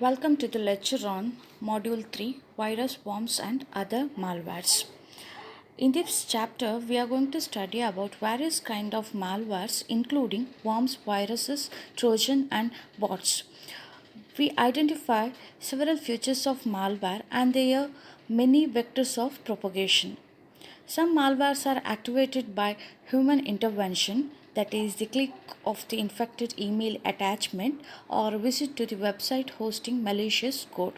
Welcome to the lecture on Module 3 Virus, Worms and Other Malwares. In this chapter, we are going to study about various kind of malwares including worms, viruses, trojan and bots. We identify several features of malware and their many vectors of propagation. Some malwares are activated by human intervention, that is, the click of the infected email attachment or visit to the website hosting malicious code.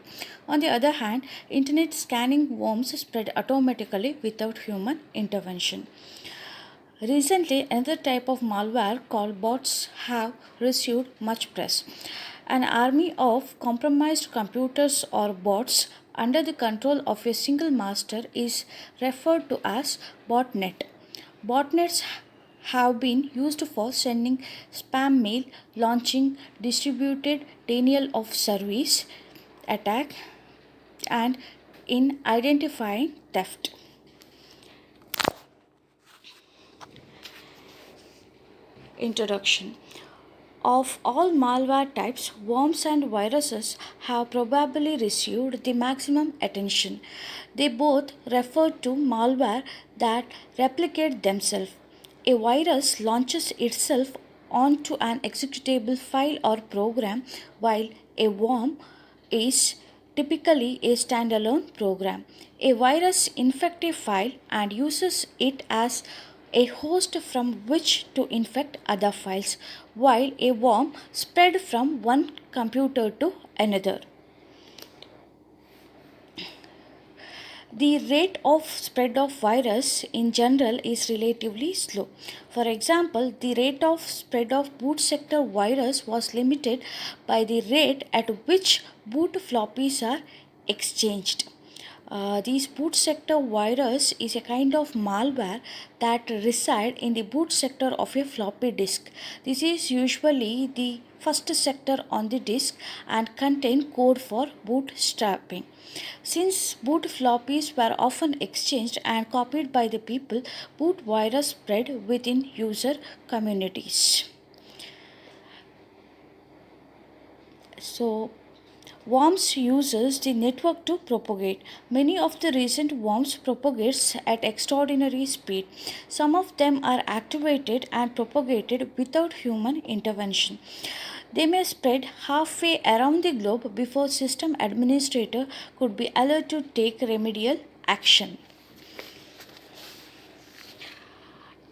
On the other hand, internet scanning worms spread automatically without human intervention. Recently, another type of malware called bots have received much press. An army of compromised computers or bots under the control of a single master is referred to as botnet. Botnets have been used for sending spam mail, launching distributed denial of service attack, and in identifying theft. Introduction. Of all malware types, worms and viruses have probably received the maximum attention. They both refer to malware that replicate themselves. A virus launches itself onto an executable file or program, while a worm is typically a standalone program. A virus infects a file and uses it as a host from which to infect other files, while a worm spread from one computer to another. The rate of spread of virus in general is relatively slow. For example, the rate of spread of boot sector virus was limited by the rate at which boot floppies are exchanged. These boot sector virus is a kind of malware that reside in the boot sector of a floppy disk. This is usually the first sector on the disk and contain code for bootstrapping. Since boot floppies were often exchanged and copied by the people, boot virus spread within user communities. So, worms uses the network to propagate. Many of the recent worms propagates at extraordinary speed. Some of them are activated and propagated without human intervention. They may spread halfway around the globe before system administrator could be allowed to take remedial action.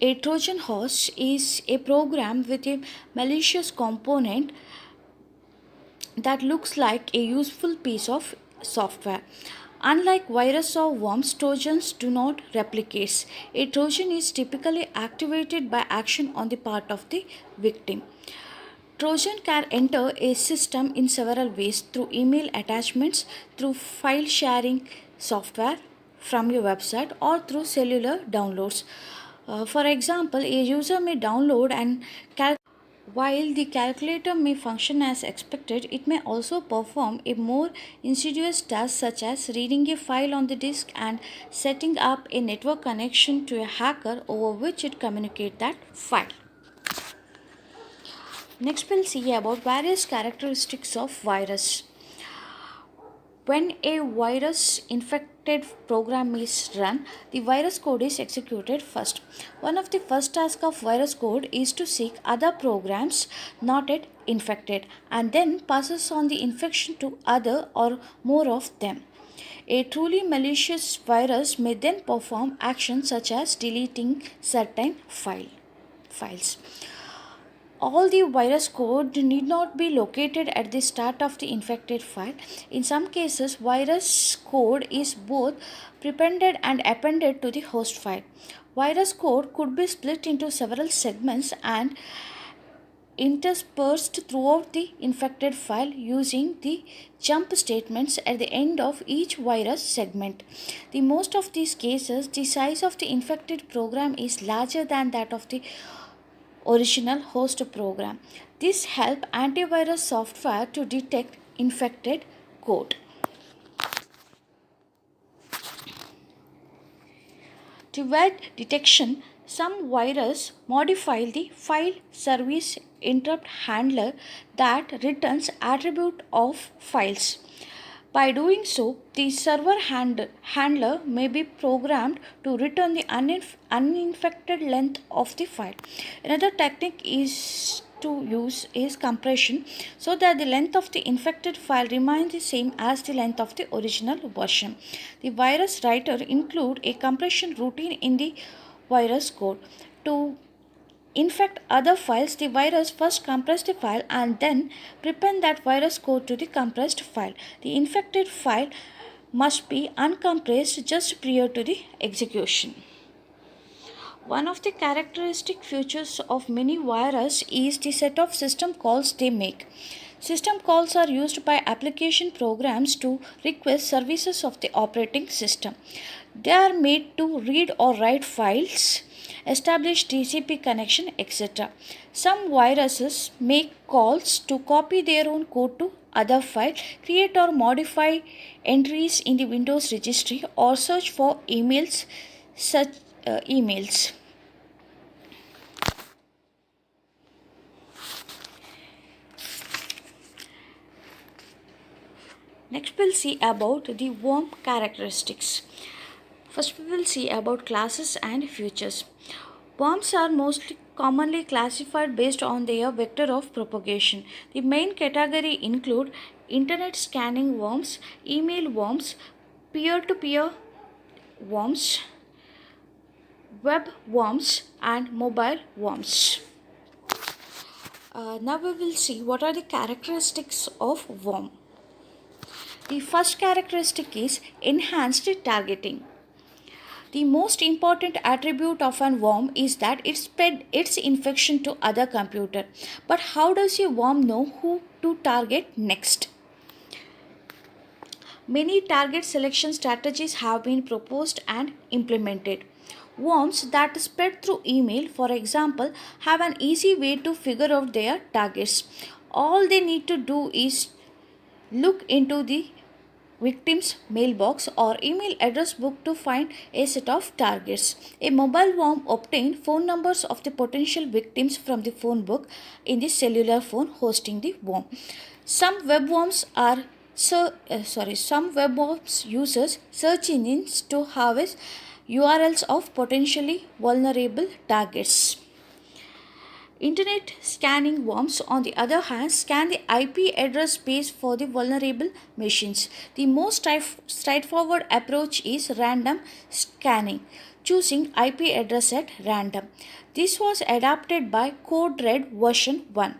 A Trojan horse is a program with a malicious component that looks like a useful piece of software. Unlike virus or worms, Trojans do not replicate. A Trojan is typically activated by action on the part of the victim. Trojan can enter a system in several ways through email attachments, through file sharing software from your website, or through cellular downloads. For example, a user may download and while the calculator may function as expected, it may also perform a more insidious task such as reading a file on the disk and setting up a network connection to a hacker over which it communicates that file. Next, we'll see about various characteristics of virus. When a virus infected program is run, the virus code is executed first. One of the first tasks of virus code is to seek other programs not yet infected and then passes on the infection to other or more of them. A truly malicious virus may then perform actions such as deleting certain files. All the virus code need not be located at the start of the infected file. In some cases, virus code is both prepended and appended to the host file. Virus code could be split into several segments and interspersed throughout the infected file using the jump statements at the end of each virus segment. In most of these cases, the size of the infected program is larger than that of the original host program. This helps antivirus software to detect infected code. To avoid detection, Some virus modify the file service interrupt handler that returns attribute of files. By doing so, the server handler may be programmed to return the uninfected length of the file. Another technique is to use is compression so that the length of the infected file remains the same as the length of the original version. The virus writer include a compression routine in the virus code. To infect other files, the virus first compress the file and then prepend that virus code to the compressed file. The infected file must be uncompressed just prior to the execution. One of the characteristic features of many viruses is the set of system calls they make. System calls are used by application programs to request services of the operating system. They are made to read or write files, establish TCP connection, etc. Some viruses make calls to copy their own code to other file, create or modify entries in the Windows registry, or search for emails. Next we'll see about the worm characteristics. First we will see about classes and features. Worms are most commonly classified based on their vector of propagation. The main category include internet scanning worms, email worms, peer-to-peer worms, web worms, and mobile worms. Now we will see what are the characteristics of worm. The first characteristic is enhanced targeting. The most important attribute of a worm is that it spread its infection to other computer. But how does a worm know who to target next? Many target selection strategies have been proposed and implemented. Worms that spread through email, for example, have an easy way to figure out their targets. All they need to do is look into the victim's mailbox or email address book to find a set of targets. A mobile worm obtained phone numbers of the potential victims from the phone book in the cellular phone hosting the worm. Some web worms uses search engines to harvest URLs of potentially vulnerable targets. Internet scanning worms, on the other hand, scan the IP address space for the vulnerable machines. The most straightforward approach is random scanning, choosing IP address at random. This was adapted by CodeRed version 1.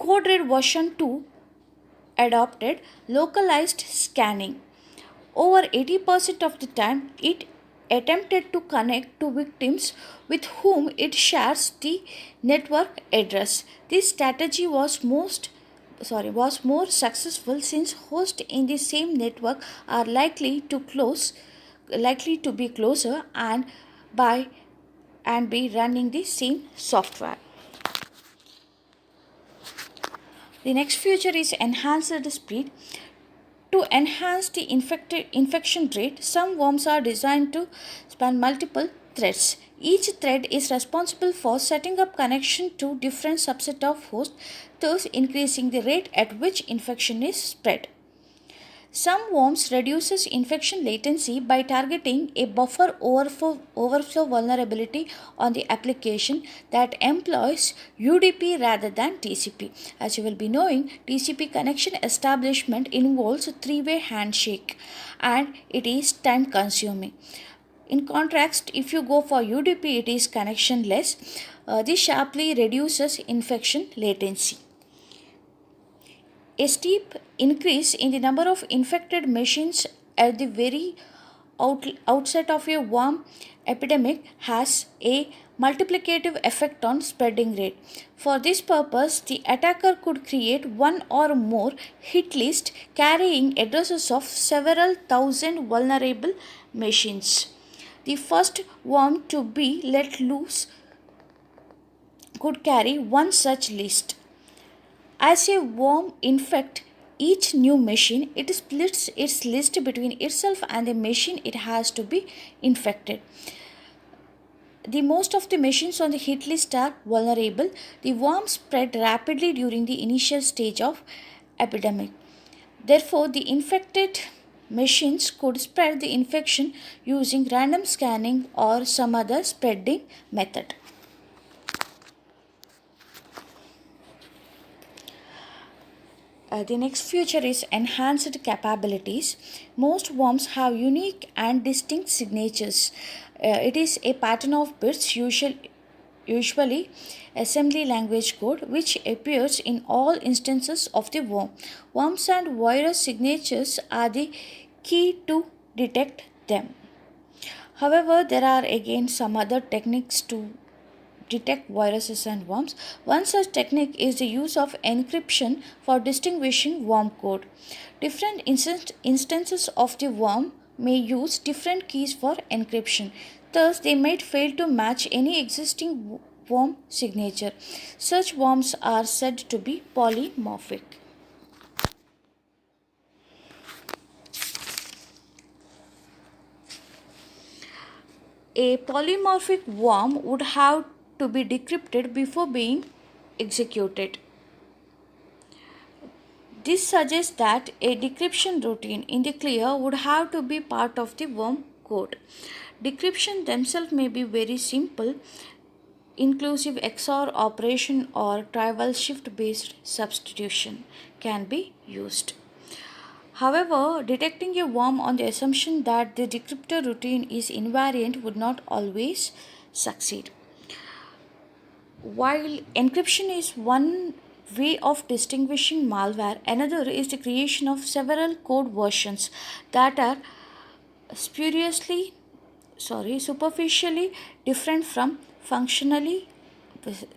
CodeRed version 2 adopted localized scanning. Over 80% of the time, it attempted to connect to victims with whom it shares the network address. This strategy was more successful since hosts in the same network are likely to be closer and be running the same software. The next feature is enhanced speed. To enhance the infection rate, some worms are designed to span multiple threads. Each thread is responsible for setting up connection to different subset of hosts, thus increasing the rate at which infection is spread. Some worms reduces infection latency by targeting a buffer overflow vulnerability on the application that employs UDP rather than TCP. As you will be knowing, TCP connection establishment involves a three-way handshake and it is time consuming. In contrast, if you go for UDP, it is connectionless. This sharply reduces infection latency. A steep increase in the number of infected machines at the very outset of a worm epidemic has a multiplicative effect on spreading rate. For this purpose, the attacker could create one or more hit lists carrying addresses of several thousand vulnerable machines. The first worm to be let loose could carry one such list. As a worm infects each new machine, it splits its list between itself and the machine it has to be infected. The most of the machines on the hit list are vulnerable. The worm spread rapidly during the initial stage of epidemic. Therefore, the infected machines could spread the infection using random scanning or some other spreading method. The next feature is enhanced capabilities. Most worms have unique and distinct signatures. It is a pattern of bits, usually assembly language code, which appears in all instances of the worm. Worms and virus signatures are the key to detect them. However, there are again some other techniques to detect viruses and worms. One such technique is the use of encryption for distinguishing worm code. Different instances of the worm may use different keys for encryption. Thus, they might fail to match any existing worm signature. Such worms are said to be polymorphic. A polymorphic worm would have to be decrypted before being executed. This suggests that a decryption routine in the clear would have to be part of the worm code. Decryption themselves may be very simple, inclusive XOR operation or tribal shift based substitution can be used. However, detecting a worm on the assumption that the decryptor routine is invariant would not always succeed. While encryption is one way of distinguishing malware, another is the creation of several code versions that are superficially different from functionally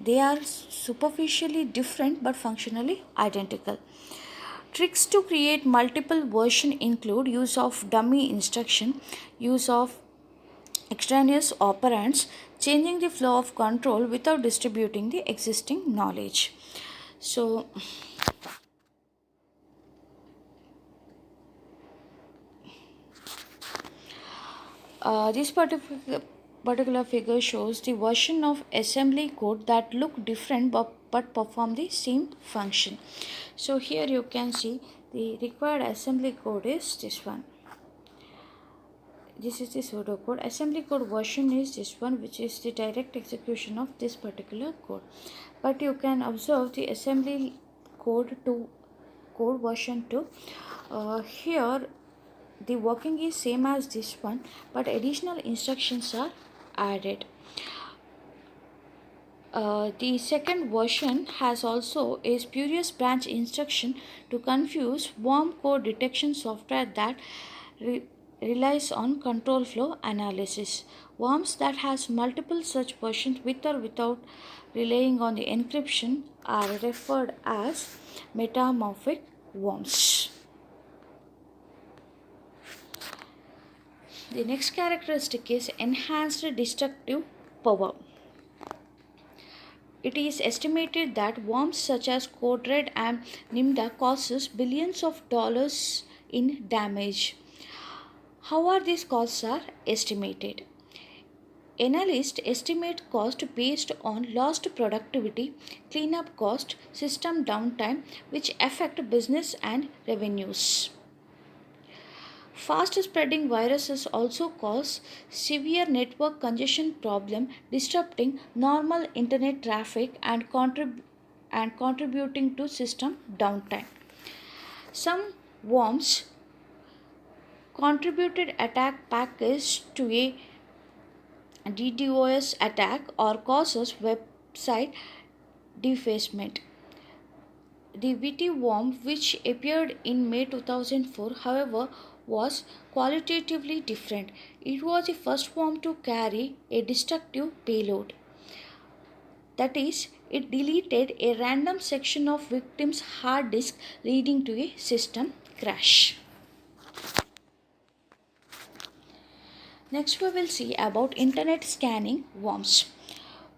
they are superficially different but functionally identical. Tricks to create multiple versions include use of dummy instruction, use of extraneous operands, changing the flow of control without distributing the existing knowledge. So, this particular figure shows the version of assembly code that look different but perform the same function. So here you can see the required assembly code is this one. This is the pseudocode. Assembly code version is this one, which is the direct execution of this particular code. But you can observe the assembly code version 2. Here the working is same as this one, but additional instructions are added. The second version has also a spurious branch instruction to confuse worm code detection software that relies on control flow analysis. Worms that has multiple such versions with or without relying on the encryption are referred as metamorphic worms. The next characteristic is enhanced destructive power. It is estimated that worms such as Code Red and Nimda causes billions of dollars in damage. How are these costs are estimated? Analysts estimate cost based on lost productivity, cleanup cost, system downtime, which affect business and revenues. Fast spreading viruses also cause severe network congestion problem, disrupting normal internet traffic and contributing to system downtime. Some worms contributed attack package to a DDoS attack or causes website defacement. The witty worm, which appeared in May 2004, however, was qualitatively different. It was the first worm to carry a destructive payload. That is, it deleted a random section of victim's hard disk, leading to a system crash. Next we will see about internet scanning worms.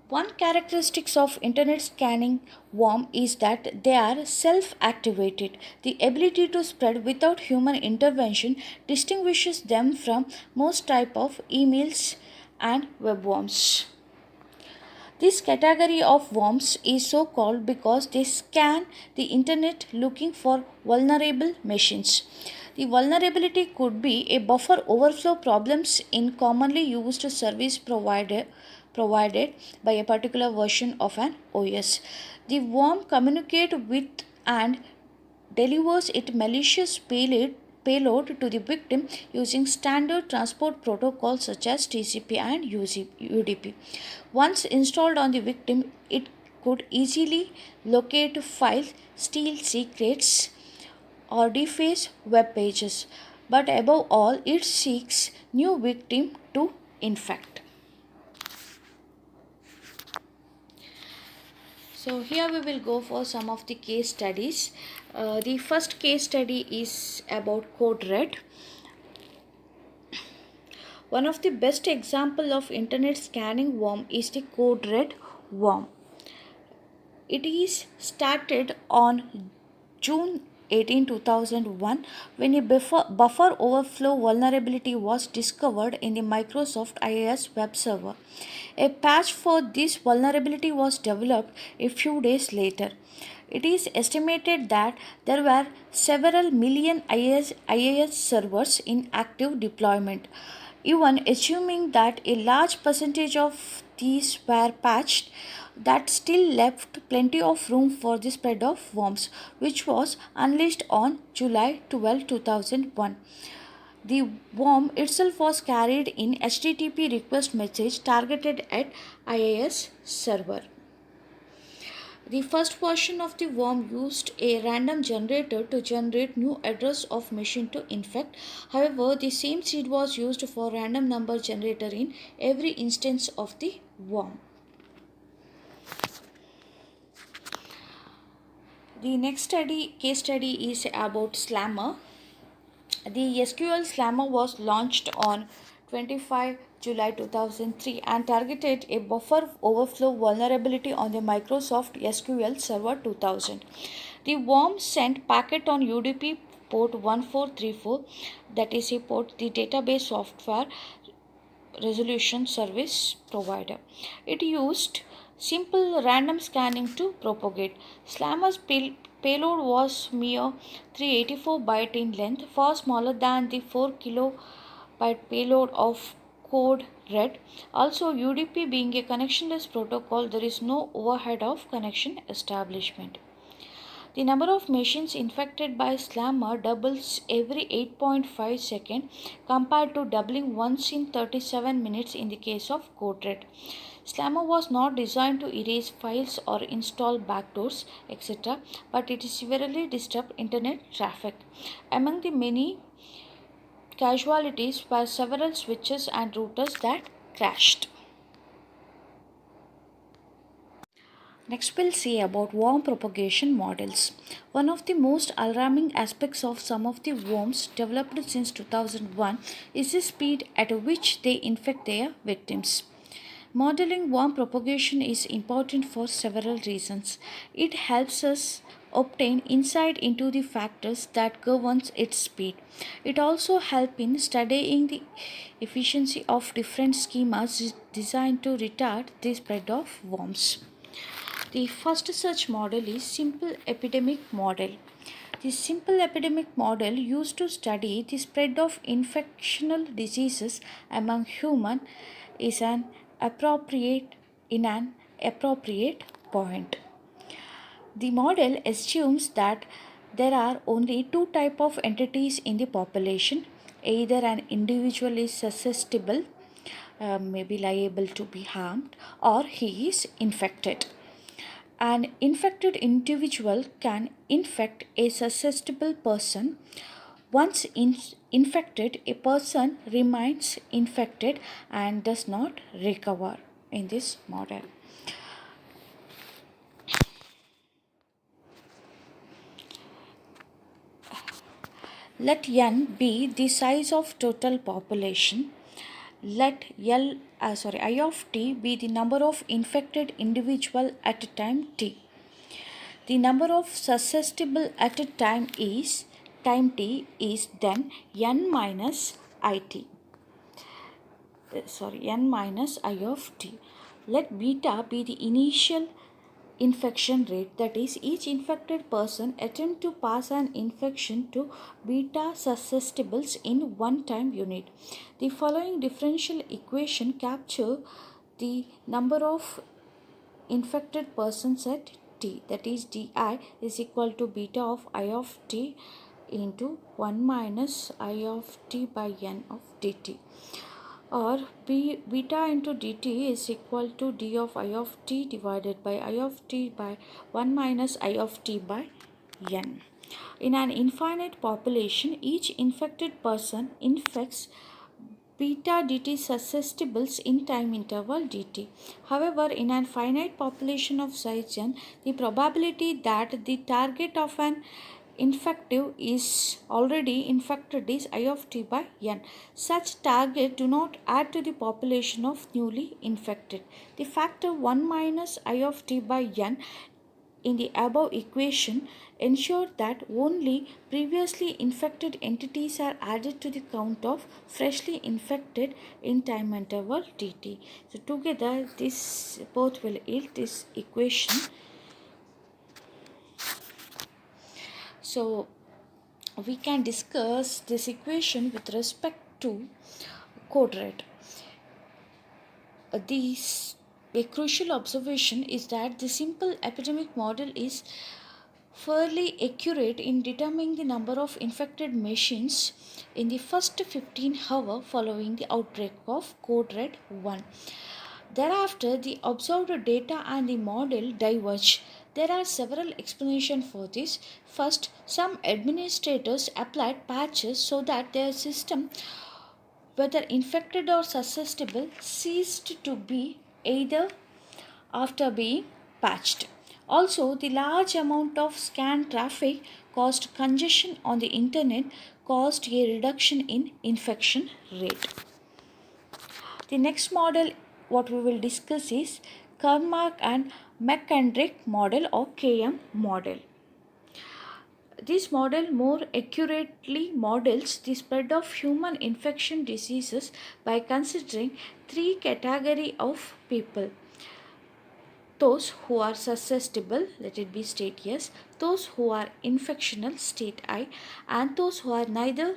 One characteristic of internet scanning worm is that they are self-activated. The ability to spread without human intervention distinguishes them from most type of emails and webworms. This category of worms is so called because they scan the internet looking for vulnerable machines. The vulnerability could be a buffer overflow problems in commonly used service provided by a particular version of an OS. The worm communicates with and delivers its malicious payload to the victim using standard transport protocols such as TCP and UDP. Once installed on the victim, it could easily locate files, steal secrets, or deface web pages. But above all, it seeks new victim to infect. So here we will go for some of the case studies. The first case study is about Code Red. One of the best example of internet scanning worm is the Code Red worm. It is started on June 18, 2001 when a buffer overflow vulnerability was discovered in the Microsoft IIS web server. A patch for this vulnerability was developed a few days later. It is estimated that there were several million IIS servers in active deployment. Even assuming that a large percentage of these were patched, that still left plenty of room for the spread of worms, which was unleashed on July 12, 2001. The worm itself was carried in HTTP request message targeted at IIS server. The first version of the worm used a random generator to generate new address of machine to infect. However, the same seed was used for random number generator in every instance of the worm. The next case study is about Slammer. The SQL Slammer was launched on 25 July 2003 and targeted a buffer overflow vulnerability on the Microsoft SQL Server 2000. The worm sent packet on UDP port 1434, that is a port the database software resolution service provider. It used simple random scanning to propagate. Slammer's payload was mere 384 byte in length, far smaller than the 4 kilobyte payload of Code Red. Also, UDP being a connectionless protocol, there is no overhead of connection establishment. The number of machines infected by Slammer doubles every 8.5 seconds compared to doubling once in 37 minutes in the case of Code Red. Slammer was not designed to erase files or install backdoors, etc., but it severely disturbed internet traffic. Among the many casualties were several switches and routers that crashed. Next, we'll see about worm propagation models. One of the most alarming aspects of some of the worms developed since 2001 is the speed at which they infect their victims. Modeling worm propagation is important for several reasons. It helps us obtain insight into the factors that governs its speed. It also helps in studying the efficiency of different schemas designed to retard the spread of worms. The first such model is simple epidemic model. The simple epidemic model used to study the spread of infectional diseases among humans is an appropriate point. The model assumes that there are only two types of entities in the population. Either an individual is susceptible, may be liable to be harmed, or he is infected. An infected individual can infect a susceptible person. Once infected, a person remains infected and does not recover in this model. Let n be the size of total population. Let I of t be the number of infected individual at a time t. The number of susceptible at a time t is then n minus n minus I of t. Let beta be the initial infection rate, that is, each infected person attempt to pass an infection to beta susceptibles in one time unit. The following differential equation capture the number of infected persons at t, that is di is equal to beta of I of t into 1 minus I of t by n of dt, or beta into dt is equal to d of I of t divided by I of t by 1 minus I of t by n. In an infinite population, each infected person infects beta dt susceptibles in time interval dt. However, in a finite population of size n, the probability that the target of an infective is already infected is I of t by n. Such target do not add to the population of newly infected. The factor 1 minus I of t by n in the above equation ensure that only previously infected entities are added to the count of freshly infected in time interval dt. So together this both will yield this equation. So we can discuss this equation with respect to code red. A crucial observation is that the simple epidemic model is fairly accurate in determining the number of infected machines in the first 15 hours following the outbreak of code red 1. Thereafter, the observed data and the model diverge. There are several explanations for this. First, some administrators applied patches so that their system, whether infected or susceptible, ceased to be either after being patched. Also, the large amount of scan traffic caused congestion on the internet, caused a reduction in infection rate. The next model what we will discuss is Kermark and McKendrick model or KM model. This model more accurately models the spread of human infection diseases by considering three categories of people: those who are susceptible, let it be state yes; those who are infectional, state I; and those who are neither.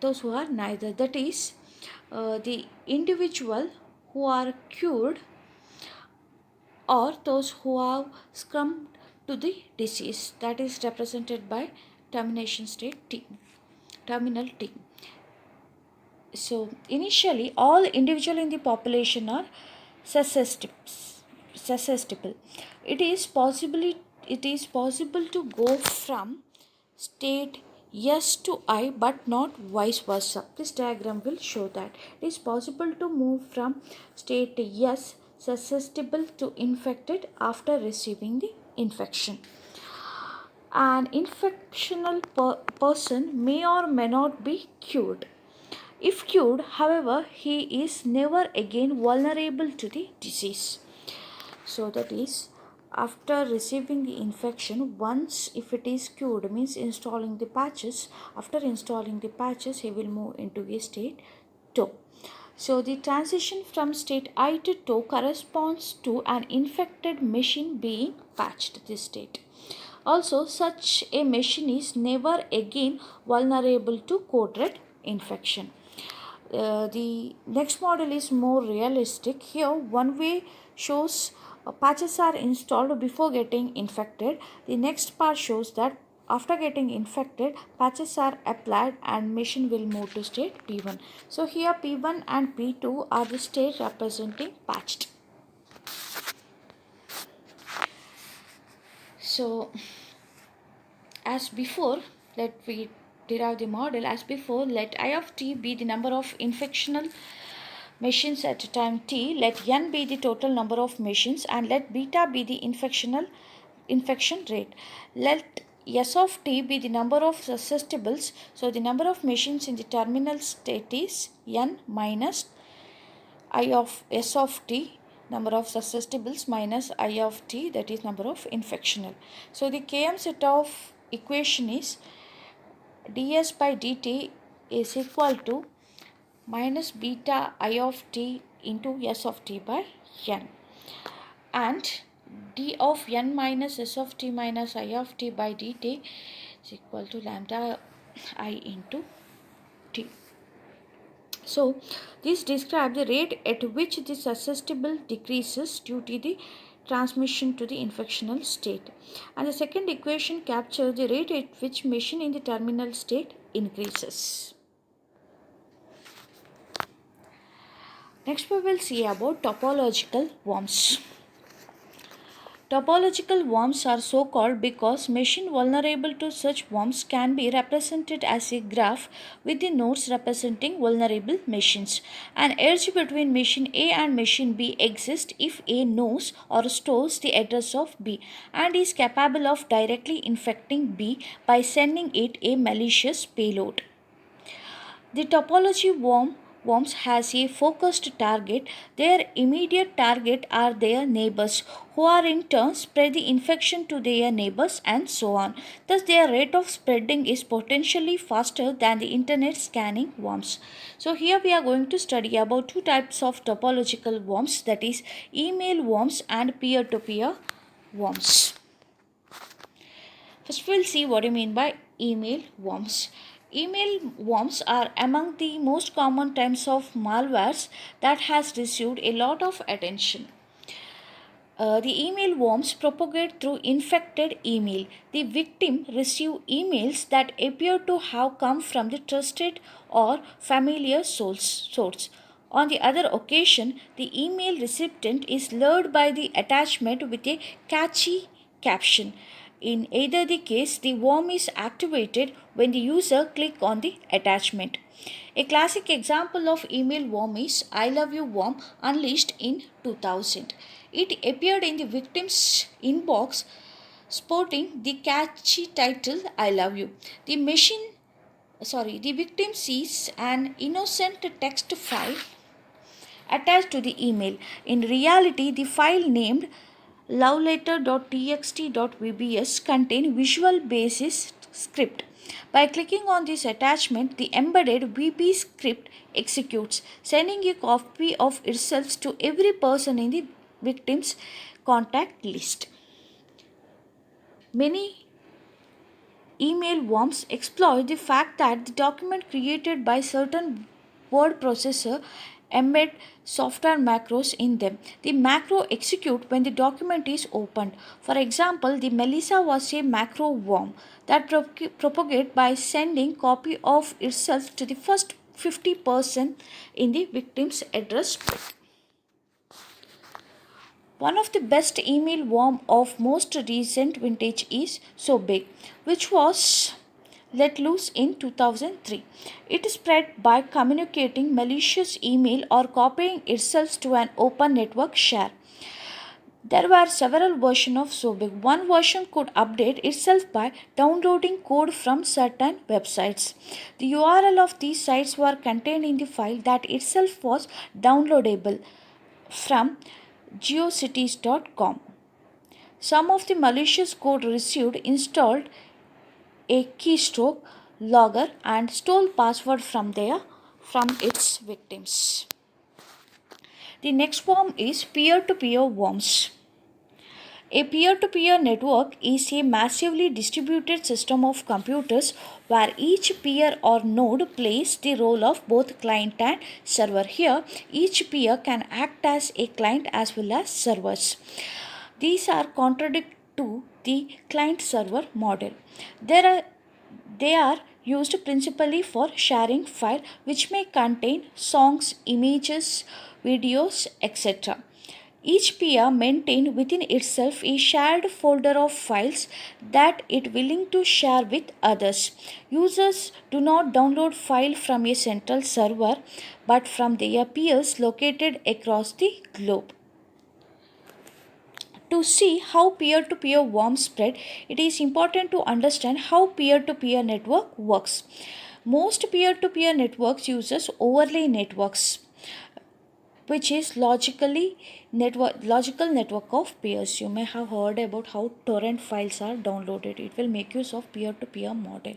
That is, the individual who are cured or those who have succumbed to the disease, that is represented by termination state T, terminal T. So initially all individuals in the population are susceptible. It is possible to go from state yes to I but not vice versa. This diagram will show that it is possible to move from state yes susceptible to infected after receiving the infection. An infectional person may or may not be cured. If cured, however, he is never again vulnerable to the disease. So that is, after receiving the infection, once if it is cured, means installing the patches, after installing the patches he will move into a state 2. So the transition from state I to 2 corresponds to an infected machine being patched, this state. Also, such a machine is never again vulnerable to code red infection. The next model is more realistic. Here one way shows patches are installed before getting infected. The next part shows that after getting infected, patches are applied and machine will move to state P1. So here P1 and P2 are the state representing patched. So as before, let we derive the model. As before, let I of t be the number of infectional machines at time t, let n be the total number of machines, and let beta be the infection rate. Let s of t be the number of susceptibles. So the number of machines in the terminal state is n minus I of s of t, number of susceptibles, minus I of t, that is number of infectional. So the Km set of equation is ds by dt is equal to minus beta I of t into s of t by n, and d of n minus s of t minus I of t by dt is equal to lambda I into t. So this describes the rate at which the susceptible decreases due to the transmission to the infectional state, and the second equation captures the rate at which machine in the terminal state increases. Next we will see about topological worms. Topological worms are so called because machines vulnerable to such worms can be represented as a graph with the nodes representing vulnerable machines. An edge between machine A and machine B exists if A knows or stores the address of B and is capable of directly infecting B by sending it a malicious payload. The topology worms has a focused target. Their immediate target are their neighbors, who are in turn spread the infection to their neighbors and so on. Thus their rate of spreading is potentially faster than the internet scanning worms. So here we are going to study about two types of topological worms, that is email worms and peer-to-peer worms. First we'll see what you mean by email worms. Email worms are among the most common types of malwares that has received a lot of attention. The email worms propagate through infected email. The victim receives emails that appear to have come from the trusted or familiar source. On the other occasion, the email recipient is lured by the attachment with a catchy caption. In either the case, the worm is activated when the user clicks on the attachment. A classic example of email worm is I love you worm, unleashed in 2000. It appeared in the victim's inbox sporting the catchy title I love you. The victim sees an innocent text file attached to the email. In reality, the file named loveletter.txt.vbs contains Visual Basic script. By clicking on this attachment, the embedded VB script executes, sending a copy of itself to every person in the victim's contact list. Many email worms exploit the fact that the document created by certain word processor embed software macros in them. The macro execute when the document is opened. For example, the Melissa was a macro worm that propagate by sending copy of itself to the first 50% in the victim's address book. One of the best email worm of most recent vintage is SoBig, which was let loose in 2003. It spread by communicating malicious email or copying itself to an open network share. There were several versions of SoBig. One version could update itself by downloading code from certain websites. The URL of these sites were contained in the file that itself was downloadable from geocities.com. Some of the malicious code received installed a keystroke logger and stole password from its victims. The next worm is peer-to-peer worms. A peer-to-peer network is a massively distributed system of computers where each peer or node plays the role of both client and server. Here, each peer can act as a client as well as servers. These are contradictory to the client-server model. They are used principally for sharing files which may contain songs, images, videos, etc. Each peer maintains within itself a shared folder of files that it willing to share with others. Users do not download files from a central server but from their peers located across the globe. To see how peer-to-peer worms spread, it is important to understand how peer-to-peer network works. Most peer-to-peer networks uses overlay networks, which is logical network of peers. You may have heard about how torrent files are downloaded. It will make use of peer-to-peer model.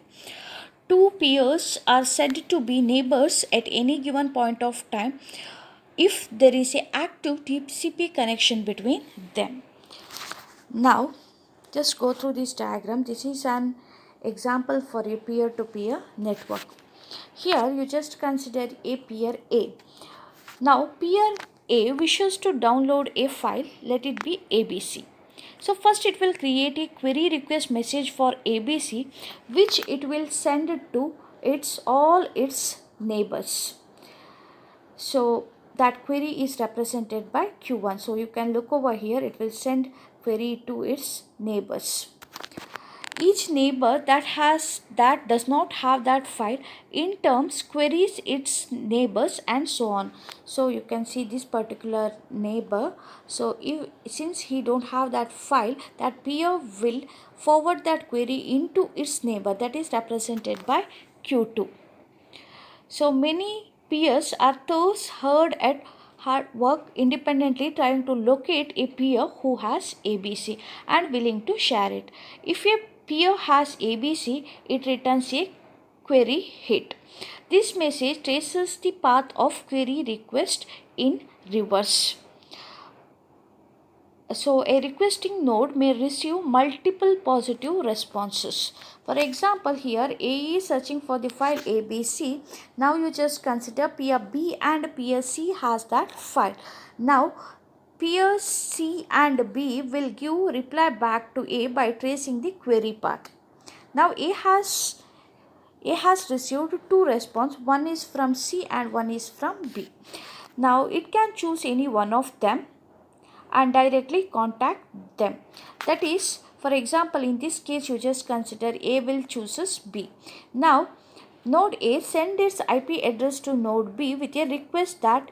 Two peers are said to be neighbors at any given point of time. if there is a active TCP connection between them. Now, just go through this diagram. This is an example for a peer-to-peer network. Here, you just consider a peer A. Now, peer A wishes to download a file, let it be ABC. So, first it will create a query request message for ABC, which it will send it to all its neighbors. So that query is represented by Q1. So you can look over here, it will send query to its neighbors. Each neighbor that does not have that file in terms queries its neighbors and so on. So you can see this particular neighbor. So since he don't have that file, that peer will forward that query into its neighbor, that is represented by Q2. So many peers are those hard at hard work independently trying to locate a peer who has ABC and willing to share it. If a peer has ABC, it returns a query hit. This message traces the path of query request in reverse. So a requesting node may receive multiple positive responses. For example, here A is searching for the file ABC. Now you just consider peer B and peer C has that file. Now peer C and B will give reply back to A by tracing the query path. Now A has received two responses. One is from C and one is from B. Now it can choose any one of them and directly contact them. That is, for example, in this case you just consider A will chooses B. Now node A send its IP address to node B with a request that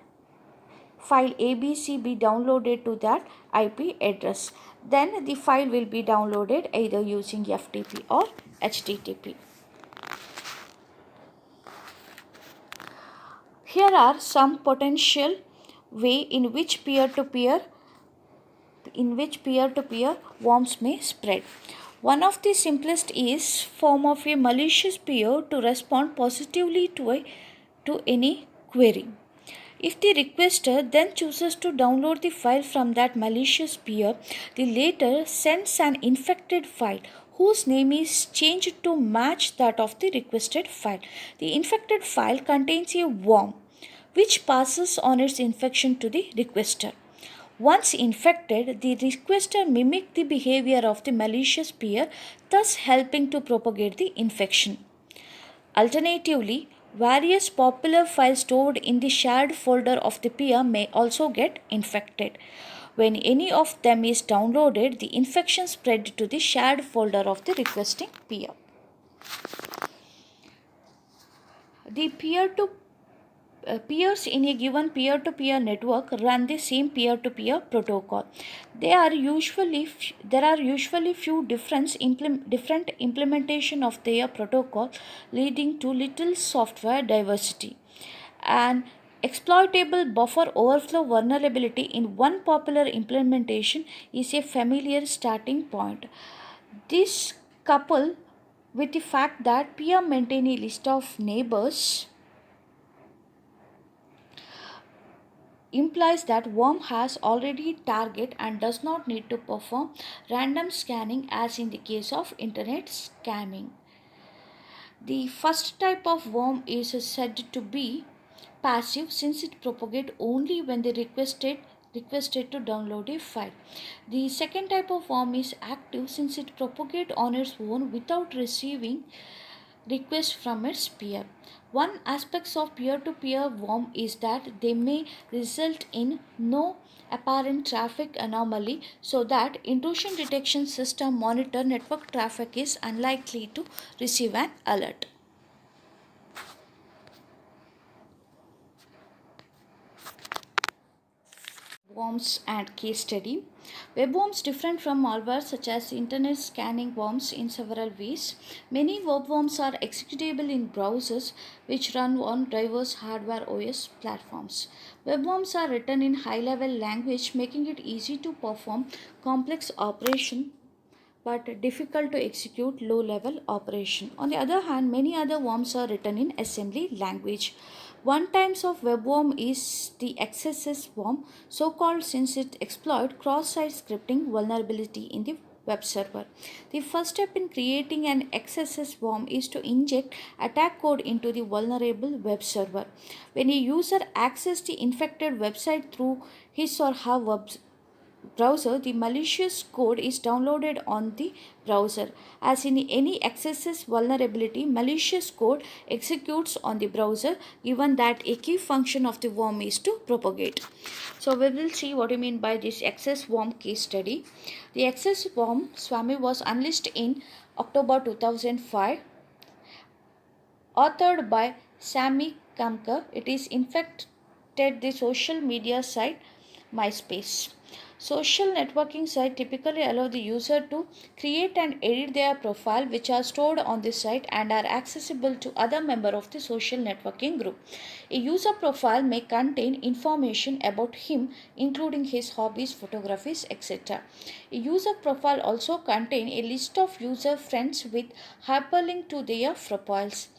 file ABC be downloaded to that IP address. Then the file will be downloaded either using FTP or HTTP. Here are some potential way in which peer-to-peer worms may spread. One of the simplest is form of a malicious peer to respond positively to any query. If the requester then chooses to download the file from that malicious peer, the latter sends an infected file whose name is changed to match that of the requested file. The infected file contains a worm which passes on its infection to the requester. Once infected, the requester mimics the behavior of the malicious peer, thus helping to propagate the infection. Alternatively, various popular files stored in the shared folder of the peer may also get infected. When any of them is downloaded, the infection spread to the shared folder of the requesting peer. The peers in a given peer-to-peer network run the same peer-to-peer protocol. There are usually few different implementation of their protocol, leading to little software diversity. An exploitable buffer overflow vulnerability in one popular implementation is a familiar starting point. This coupled with the fact that peer maintain a list of neighbors implies that worm has already target and does not need to perform random scanning as in the case of internet scamming. The first type of worm is said to be passive since it propagates only when they requested to download a file. The second type of worm is active since it propagates on its own without receiving request from its peer. One aspect of peer-to-peer worm is that they may result in no apparent traffic anomaly, so that intrusion detection system monitor network traffic is unlikely to receive an alert. Worms and case study. Web worms different from malware such as internet scanning worms in several ways. Many web worms are executable in browsers which run on diverse hardware OS platforms. Web worms are written in high-level language, making it easy to perform complex operations but difficult to execute low level operation. On the other hand, many other worms are written in assembly language. One type of webworm is the XSS worm, so called since it exploits cross-site scripting vulnerability in the web server. The first step in creating an XSS worm is to inject attack code into the vulnerable web server. When a user accesses the infected website through his or her browser, the malicious code is downloaded on the browser. As in any XSS vulnerability, malicious code executes on the browser given that a key function of the worm is to propagate. So we will see what you mean by this XS worm case study. The XS worm Swami was unleashed in October 2005, authored by Sami Kamkar. It is infected the social media site MySpace. Social networking sites typically allow the user to create and edit their profile, which are stored on the site and are accessible to other members of the social networking group. A user profile may contain information about him, including his hobbies, photographies, etc. A user profile also contains a list of user friends with hyperlink to their profiles.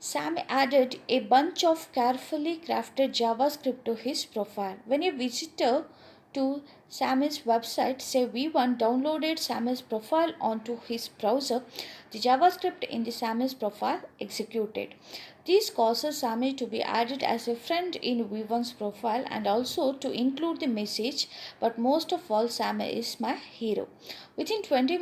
Sam added a bunch of carefully crafted JavaScript to his profile. When a visitor to Sammy's website, say V1, downloaded Sammy's profile onto his browser, the JavaScript in the Sammy's profile executed. This causes Sammy to be added as a friend in V1's profile and also to include the message, but most of all, Sammy is my hero. Within 20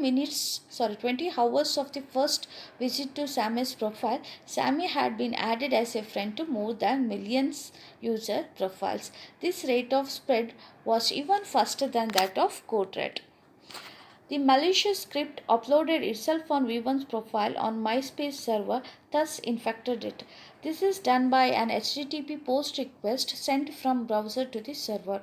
hours of the first visit to Sammy's profile, Sammy had been added as a friend to more than millions user profiles. This rate of spread was even faster than that of CodeRed. The malicious script uploaded itself on V1's profile on MySpace server, thus infected it. This is done by an HTTP post request sent from browser to the server.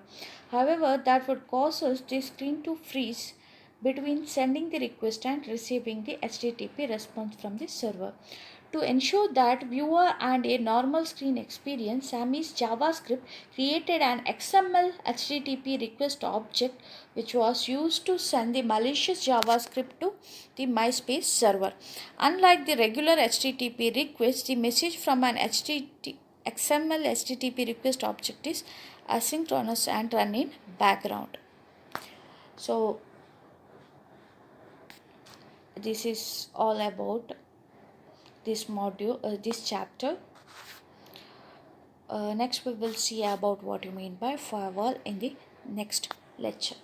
However, that would cause the screen to freeze between sending the request and receiving the HTTP response from the server. To ensure that viewer and a normal screen experience, Sammy's JavaScript created an XML HTTP request object which was used to send the malicious JavaScript to the MySpace server. Unlike the regular HTTP request, the message from an XML HTTP request object is asynchronous and run in background. So this is all about this module, this chapter. Next we will see about what you mean by firewall in the next lecture.